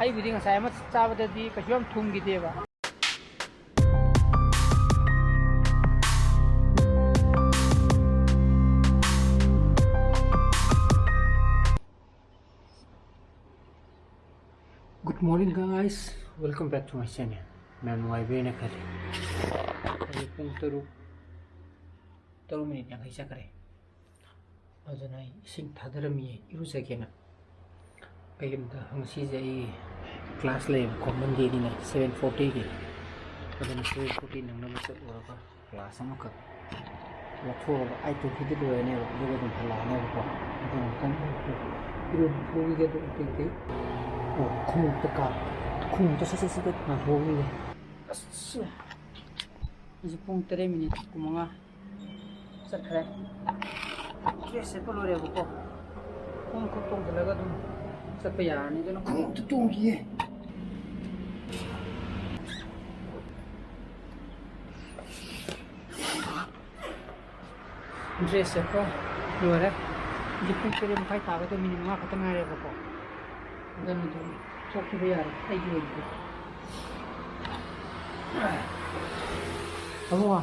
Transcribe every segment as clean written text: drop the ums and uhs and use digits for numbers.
ꯍꯩꯕꯨꯗꯤ ꯉꯁꯥꯏ ꯑꯃ ꯆꯥꯕꯗꯗꯤ ꯀꯩꯁꯨ ꯌꯥꯝ ꯊꯨꯝꯈꯤꯗꯦꯕ. Good morning guys, welcome back to my channel. Man nuwaibena khali. Ay pung taru minute yang kaisa kare. Aduna ising thadarami irusagena. Kayumda hangsi jai class lay common day ni 7:40 ki. Aduna 7:40 nang namu chat oraka class ama ka. Watho ai to ki de ne duga dum phala ne ko. Aduna kan iru phugi ge to te khung ta ka khung to se na hogi le. Asya. Isi pung 3 minute kumanga. Sakre. Kese polore ko. Kung ko tong talaga dum sa payani doon kung tutungi eh. Dress ko luar di pung kere makai tawa to minimum nga katangare ko. Ganun to. Sok ki bayar ay gid ko. Awa.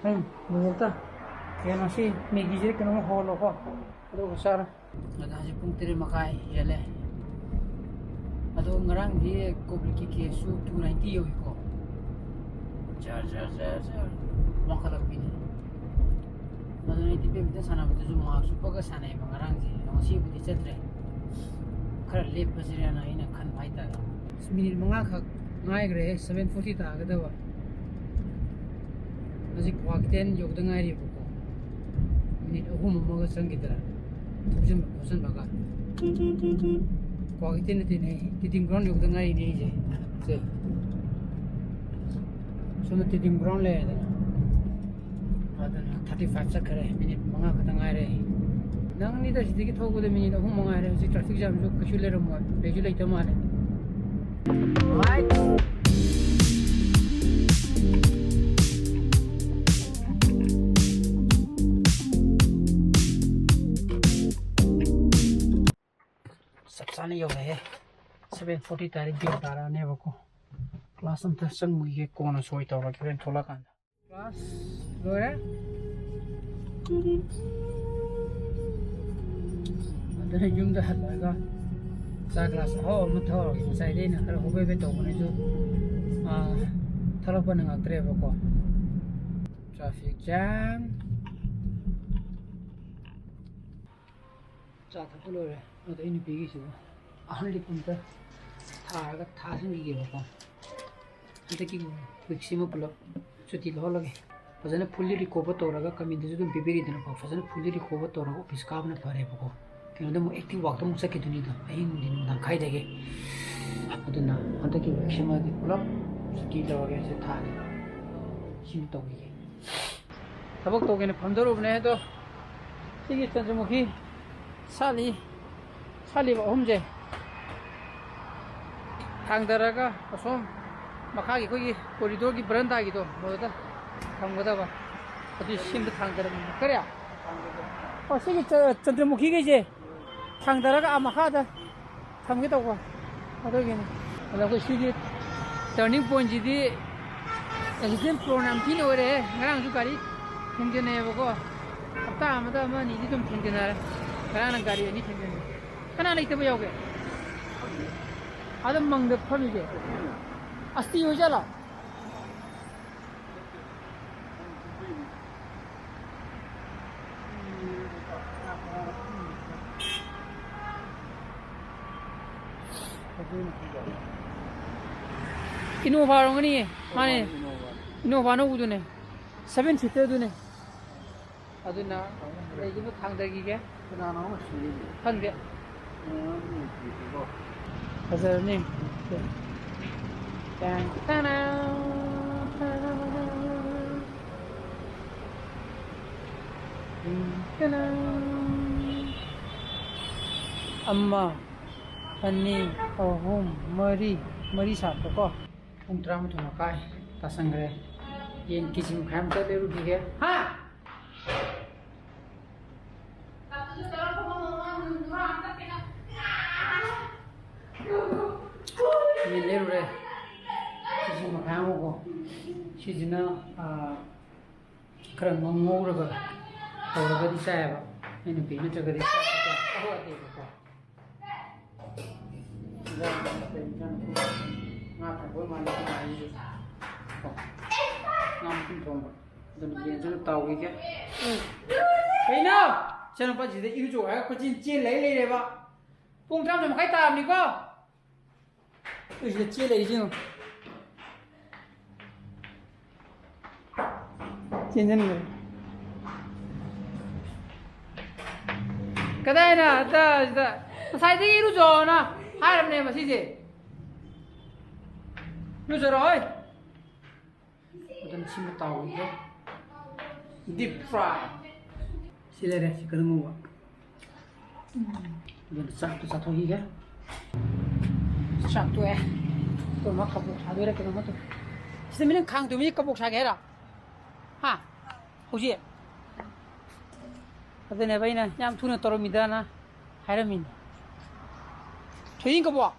Ay, minta. Kaya nasi Maggi jere kano holo ko. Ado usara. Ada si pung tiri makai yale. Ado ngarang di kobliki kesu 290 yo ko. Jar. Makalak pini. Ado ni tipe bida sana bida ju masu paga sana e ngarang ji. Nasi bida chatre. Khara lep pasire na ina khan bhai ta. Minute manga khak ngai gre 7:40 ta ga dawa. Aji kwakten yog da ngai ri ko. Minute ahum maga sangidra. Thujum khosan baga. Kwakten ne titim ground yog da ngai ni je. Se. Sona titim ground le da. Adana 35 sakare minute manga khata ngai re. Nang ni da sidiki thogu da minute ahum manga re. Ji traffic jam jo kashu le ram wa. Reju lai tama le. Right. Sabsane yo hai 7:40 tarik di utara ne bako class am tasang muge kona soi tawra kren thola kan class lore adana jumda halaga sa class ho am thor ki sai de na kar hobe be to ne jo thalapan ng tre bako traffic jam cha thapulore ado ini bigi sibo ahli punta thaga thasing gi bako ante ki maximum pulo chuti lo lage fazana fully recover toraga kaminde ju dum bibiri dina ko fazana fully recover toraga office ka bna pare bako kino dum active work dum sakki duni da ayin din dan khai dege aduna ante ki maximum di pulo chuti lo lage se tha sim to gi tabak to gene phamdaru bne do sigi chanjmukhi 살리 홈제 당다라가 좀 막하기 거기 코리도기 브란다기도 뭐다 당보다 봐 어디 심도 당다라 그래야 시기 전드무기가 이제 당다라가 아마 하다 당기다고 어디게는 그리고 시기 터닝 포인트디 exam program 피노래 나랑 주가리 힘드네 보고 앞다 아마다 뭐 니디 좀 힘드나 Kanan gari ini tinggal. Kanan itu boleh oke. Ada mangga pun je. Asti ujala. Innova orang ni, mana? Innova no udu ne. 7 seater udu ne. Aduna, lagi tu thang dagi ke? Hangge. Hazar ni. Dan tana. Tana. Amma. Ani. Ahum. Mari satu ko. Umtram tu makai. Tasangre. Yen kisim kham ta leru dige. Ha. ꯌꯦꯟ ꯂꯩꯔꯨꯔꯦ ꯁꯤꯁꯤ ꯃꯈꯥ ꯑꯃꯀꯣ ꯁꯤꯁꯤꯅ ꯈꯔ ꯉꯧꯔꯒ ꯇꯧꯔꯒꯗꯤ ꯆꯥꯏꯑꯕ ꯑꯩ ꯅꯨꯄꯤ ꯅꯠꯇ꯭ꯔꯒꯗꯤ ꯆꯥꯗꯦꯕꯀꯣ ꯉꯥ ꯊꯣꯡꯕ ꯃꯥꯜꯂꯦ ꯉꯥꯁꯤꯁꯨ ꯉꯥ ꯃꯇꯨꯝ ꯊꯣꯡꯕ ꯑꯗꯨꯅ ꯌꯦꯟꯁꯤꯅ ꯇꯥꯎꯈꯤꯒꯦ ꯀꯩꯅꯣ ꯏꯆꯥꯅꯨꯄꯥꯁꯤꯗ ꯏꯔꯨꯖꯧ ꯍꯥꯏꯔꯒ ꯀꯣꯏꯆꯦꯟ ꯆꯦꯟ ꯂꯩꯔꯦꯕ ꯄꯨꯡ 11:30 ꯇꯥꯔꯕꯅꯤꯀꯣ sida chia lấy chứ chia nhân người cái đây nè ta sai đi lúc rồi nè hai lần này mà gì lúc rồi dan chim tàu itu deep fry sila deh si kelemu dan satu lagi kan satu tôi mắc kabok sa đấy cái nó tôi xin mình khang tôi mình kabok sa cái đó ha không gì cái này vậy nè nhám thu nó toro mình đó na hay là mình thuê kabok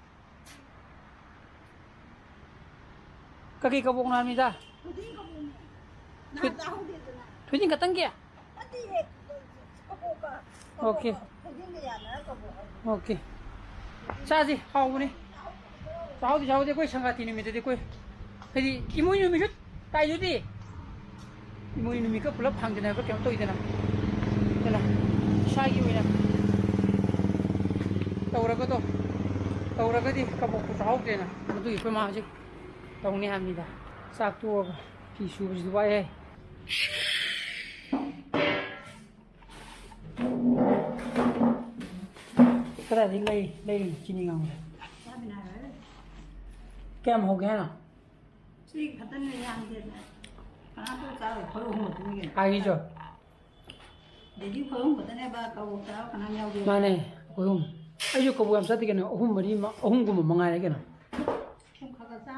cái kabok nào mình ra thuê cái tăng kia ok ok sao gì hao này sao thì coi sang cái này mình thì coi cái gì mua như mình chút tay chút đi mua như mình cứ lấp hàng thế này có kéo tôi thế nào sao như vậy nè tàu ra cái gì cái bộ sao thế này nó tôi phải mang chứ tàu này ham gì đó sao tua phi su gì vậy cái này thì lấy chín mươi ngàn kem हो गया ना ठीक खतन नहीं आम दे कहां तो का फल हो तुम के आई जो दीदी फल हो तने बा का वो ता कना याव दे माने ohum ayo ko buam sati kana ohum mari ma ohum gu mangai re kana kum khaga sa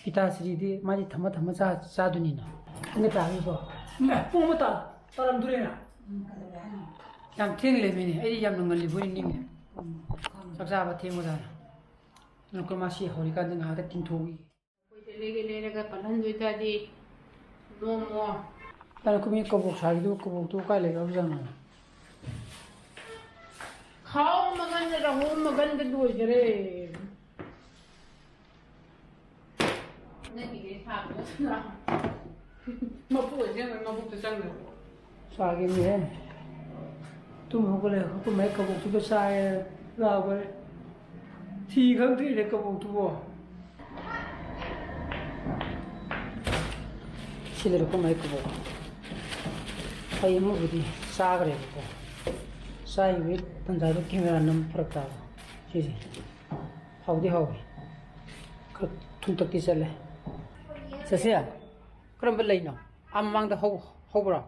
pita sri di mari thama sa duni na ne ta ri so pung ma ta taram dure na yam thing le me ne ai yam ngal li buri ni me sak sa ba thing mo da nó có masih hồi cái gì ngã cái tin thú ले का पलन जोइता दी no मो cái cũng như câu sai đó câu tu cái này có gì mà खाओ मगन रहो मगन के दुई जरे नहीं के था mà phụ chứ mà phụ tự sang được sai cái gì hết tu không cóเลยkhông mấy câu tu cái sai ra cái thì không thì để câu tu chỉ là có mấy câu hay một cái gì xa cái này sai với thằng trai cái camera nằm phật tao gì hậu đi hậu cái thùng tắc tí sẽ lấy à cái làm bên nào am mang được hậu bro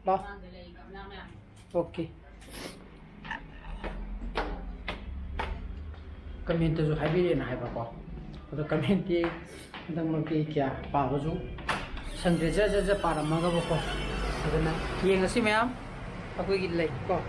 đó ok comment तो जो है भी लेना है बापा तो comment ये मतलब मल्टी क्या पाव जो संग्रह जा पारा मगा बापा तो ना ये ngasi ma'am aku gini lagi kok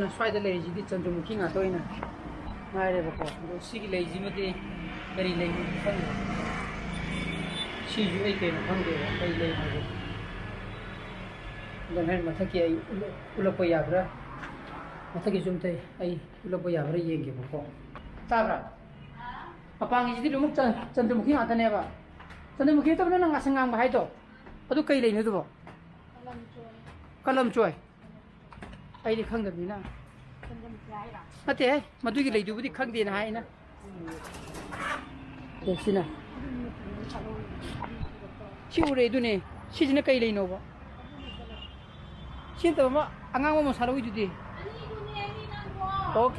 nó xoay tới lấy gì đi chân trong kia tôi nè ngay đây bác đồ xí lấy gì mà đi cái này lấy không xí dưới cái nó không được cái lấy mà được lần này mà thắc kia ulo bây giờ ra mà thắc kia chúng tôi ai ulo bây giờ ra gì cái bác sao ra mà bằng gì đi lúc chân trong kia anh này bà chân trong kia tôi nó ngang sang ngang mà hay to tôi cây lấy nữa tôi bảo kalam choy ai đi khăng được gì nào mà thế mà tôi cái lấy đủ đi khăng tiền hay nè thế xin à chịu lấy đủ nè xin nó cây lấy nó vậy xin tao mà anh ngang mà sao đâu đi ok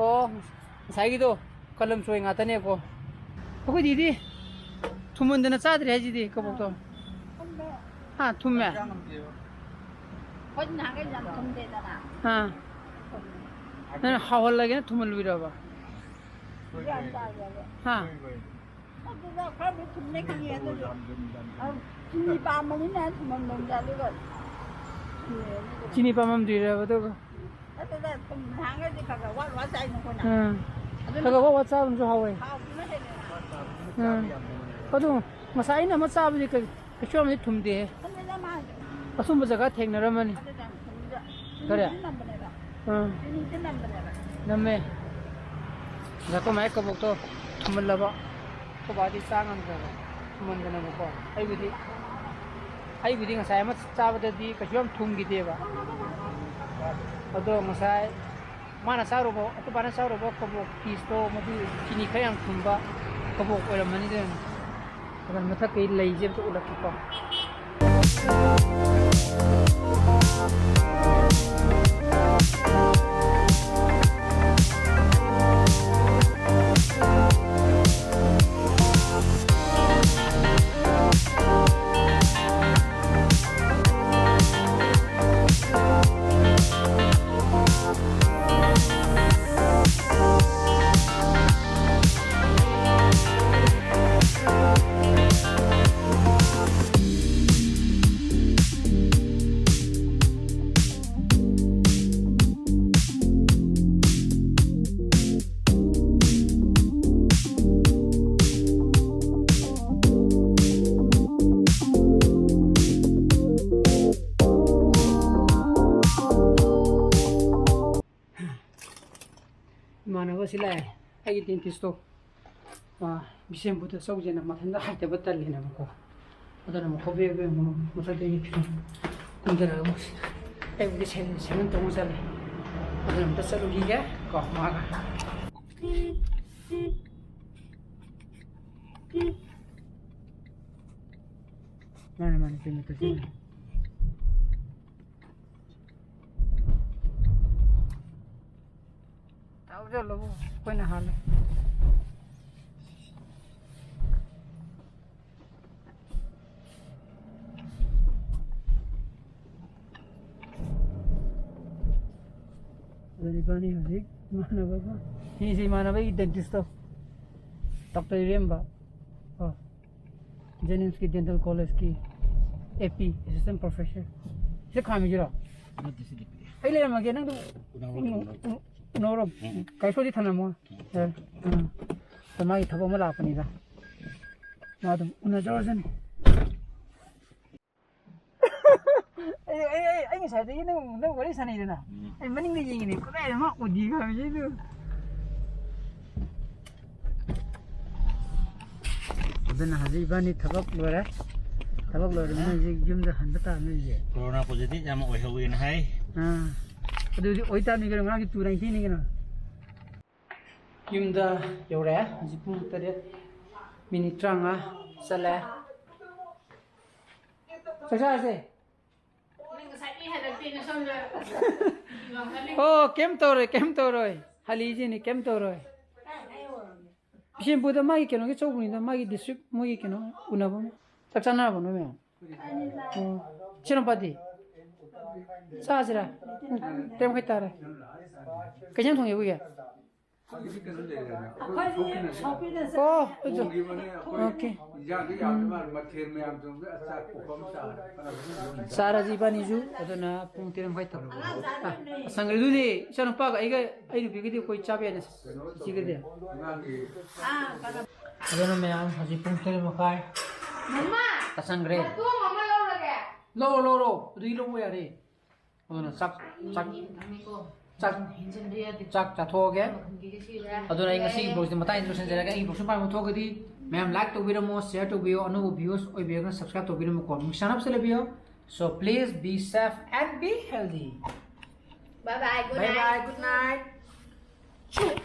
oh sai gitu kalam choy ngata ne ko okay didi thumun dana cha dre ji di kabok to 하 툼매 혼나게 좀 tum대잖아. 하 나는 하월라게 툼을 위라봐 하 그래서 그럼 tum내 강의해도 진이 밤만이나 tum을 농자리고. 진입하면 뒤라봐도 그래서 좀 당해지 가가 와서 있는구나. 응 그거 WhatsApp 좀 하고 응 그래도 마사이나 맞사버지 그 시험에 툼대 asumba jaga thekna ramani kare namme jako mai kabok to thumlaba ko badi sangan ga thumandana ko ai budi ngasai ma chabada di ka jom thumgi deba ado ngasai mana sauro bo to bana sauro bo kabok pisto madu chini khayang thumba kabok oramani den agan matha kai leije to ulaki ko manava sila ai dentist to bisem buta saujena mathanda haite batalina ko adana mo khobe be mo mosade ni phi kundara mo ai budi sen to mo sale adana mo tasalu giga ko maga mana pemita sila चलो कोई ना हाल Bani hari mana bapak ini si mana bapak dentist to Dr. Remba oh Jennings की dental college की AP assistant professor से काम ही जरा पहले हम क्या ना तो नौरो कैसो दी थाना मो तो माई थबो मला अपनी दा मादम उन जॉर्जन ai sai dai nó gori sani dana ai maning ni yingi ni ko dai ma odi ga mi du dana haji bani thabak lora na ji jum da han ta mi je corona positive jam oi hawin hai ꯑꯗꯨꯗꯤ ꯑꯣꯏꯇꯥꯅꯤ ꯀꯩꯅꯣ ꯉꯔꯥꯡꯒꯤ ꯇꯨꯔꯥꯏ ꯊꯤꯅꯤ ꯀꯩꯅꯣ ꯌꯨꯝꯗ ꯌꯧꯔꯛꯑꯦ ꯍꯧꯖꯤꯛ ꯄꯨꯡ 7:30 ꯆꯠꯂꯦ ꯆꯥꯛꯆꯥꯔꯁꯦ ꯑꯣ ꯀꯩꯝ ꯇꯧꯔꯣꯏ ꯍꯜꯂꯤꯁꯤꯅꯤ ꯀꯩꯝ ꯇꯧꯔꯣꯏ ꯕꯤꯁꯦꯝꯄꯨꯔꯗ ꯃꯥꯒꯤ ꯀꯩꯅꯣꯒꯤ ꯆꯧꯕꯅꯤꯗ ꯃꯥꯒꯤ ꯗꯤꯁꯇ꯭ꯔꯤꯛ ꯃꯣꯏꯒꯤ ꯀꯩꯅꯣ ꯎꯅꯕ ꯆꯥꯛ ꯆꯥꯅꯔꯕ ꯅꯣꯏ ꯃꯌꯥꯝ ꯑꯣ ꯁꯤꯅꯄꯥꯇꯤ ꯆꯥꯁꯤꯔꯥ ꯇꯔꯦꯝ ꯈꯩ ꯇꯥꯔꯦ ꯀꯩꯁꯥꯡ ꯊꯣꯡꯉꯦ ꯎꯏꯒꯦ ꯑꯣ ꯑꯣꯀꯦ ꯆꯥꯔꯁꯤ 이ꯕꯥꯅꯤꯁꯨ ꯑꯗꯨꯅ ꯄꯨꯡ 7:30 ꯁꯪꯒ꯭ꯔꯤꯗꯨꯗꯤ ꯏꯆꯥ ꯅꯨꯄꯥꯒ ꯑꯩ ꯅꯨꯄꯤꯒꯗꯤ ꯑꯩꯈꯣꯏ ꯆꯥꯕ ꯌꯥꯏꯅ ꯁꯤꯒꯗꯤ ꯑꯗꯨꯅ ꯃꯌꯥꯝ ꯍꯧꯖꯤꯛ ꯄꯨꯡ 7:30 ꯇꯥꯁꯪꯈ꯭ꯔꯦ ꯂꯧꯔꯣ ꯑꯗꯨꯒꯤ ꯂꯧꯕ ꯌꯥꯔꯦ ꯑꯗꯨꯅ ꯆꯥꯛ ꯆꯥꯊꯣꯛꯑꯒꯦ ꯑꯗꯨꯅ ꯑꯩ ꯉꯁꯤꯒꯤ ꯕ꯭ꯂꯣꯒꯁꯤ ꯃꯇꯥꯡ ꯂꯣꯏꯁꯤꯟꯖꯔꯒꯦ ꯑꯩꯒꯤ ꯕ꯭ꯂꯣꯒꯁꯤ ꯄꯥꯝꯕ ꯊꯣꯛꯑꯒꯗꯤ ꯃꯌꯥꯝ ꯂꯥꯏꯛ ꯇꯧꯕꯤꯔꯝꯃꯣ ꯁꯤꯌꯔ ꯇꯧꯕꯤꯌꯣ ꯑꯅꯧꯕ ꯚ꯭ꯌꯨꯋꯔꯁ ꯑꯣꯏꯕꯤꯔꯒꯅ ꯁꯕꯁꯀ꯭ꯔꯥꯏꯕ ꯇꯧꯕꯤꯔꯝꯃꯣꯀꯣ ꯅꯨꯡꯁꯥꯅꯕꯁꯨ ꯂꯩꯕꯤꯌꯣ so please be safe and be healthy Bye bye, good night. Bye bye, good night.